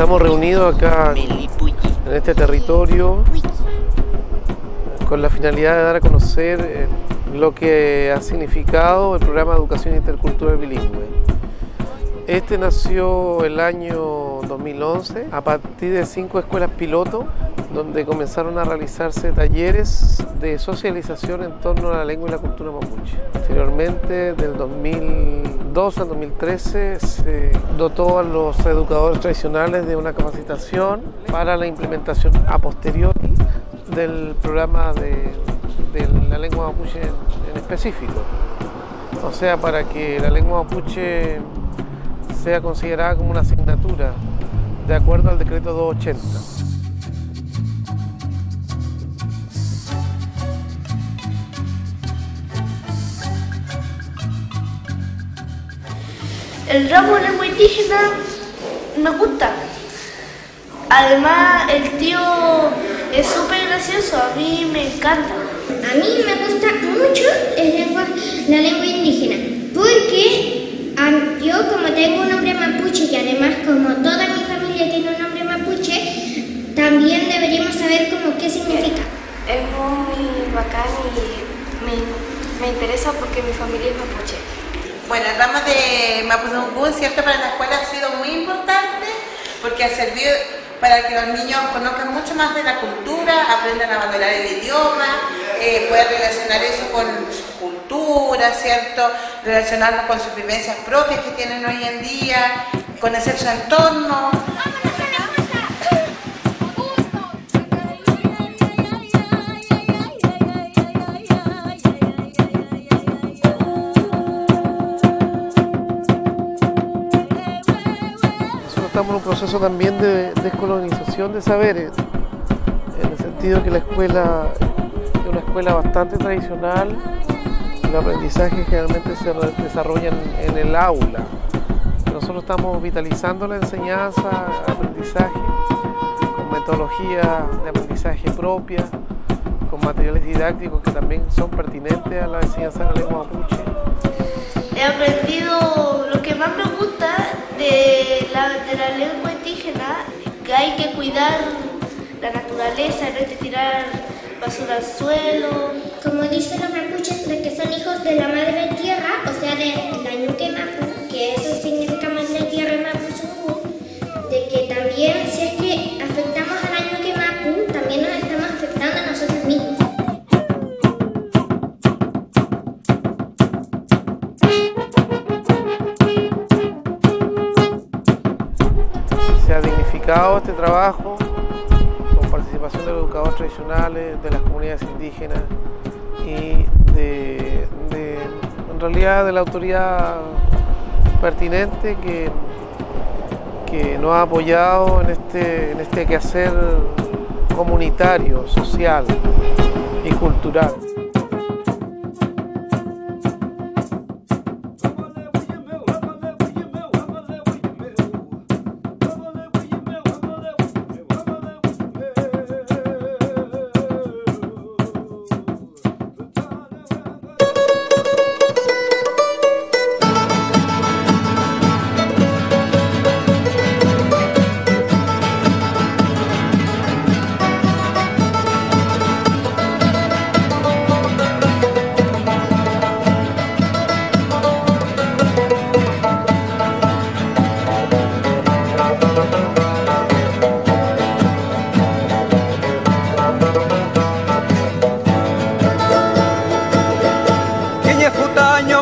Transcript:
Estamos reunidos acá en este territorio con la finalidad de dar a conocer lo que ha significado el programa de educación intercultural bilingüe. Este nació el año 2011 a partir de 5 escuelas piloto, donde comenzaron a realizarse talleres de socialización en torno a la lengua y la cultura mapuche. Posteriormente, del 2002 al 2013, se dotó a los educadores tradicionales de una capacitación para la implementación a posteriori del programa de la lengua mapuche en específico. O sea, para que la lengua mapuche sea considerada como una asignatura de acuerdo al decreto 280. El ramo de lengua indígena me gusta. Además, el tío es súper gracioso, a mí me encanta. A mí me gusta mucho la lengua indígena, porque yo, como tengo un nombre mapuche y además como toda mi familia tiene un nombre mapuche, también deberíamos saber como qué significa. Es muy bacán y me interesa porque mi familia es mapuche. Bueno, el ramo de Mapudungun, ¿cierto?, para la escuela ha sido muy importante porque ha servido para que los niños conozcan mucho más de la cultura, aprendan a valorar el idioma, poder relacionar eso con su cultura, ¿cierto?, relacionarnos con sus vivencias propias que tienen hoy en día, conocer su entorno. Estamos en un proceso también de descolonización de saberes, en el sentido que la escuela es una escuela bastante tradicional. El aprendizaje generalmente se desarrolla en el aula. Nosotros estamos vitalizando la enseñanza, aprendizaje, con metodología de aprendizaje propia, con materiales didácticos que también son pertinentes a la enseñanza de la lengua mapuche. He aprendido lo que más me gusta de la lengua indígena, que hay que cuidar la naturaleza, no hay que tirar basura al suelo. Como dicen los mapuches, de que son hijos de la madre tierra, o sea, de la ñuque mapu, que eso significa madre tierra mapuzungún, de que también si es que afectamos a la ñuque mapu, también nos estamos afectando a nosotros mismos. Se ha dignificado este trabajo con participación de los educadores tradicionales, de las comunidades indígenas y en realidad de la autoridad pertinente que nos ha apoyado en este quehacer comunitario, social y cultural. Año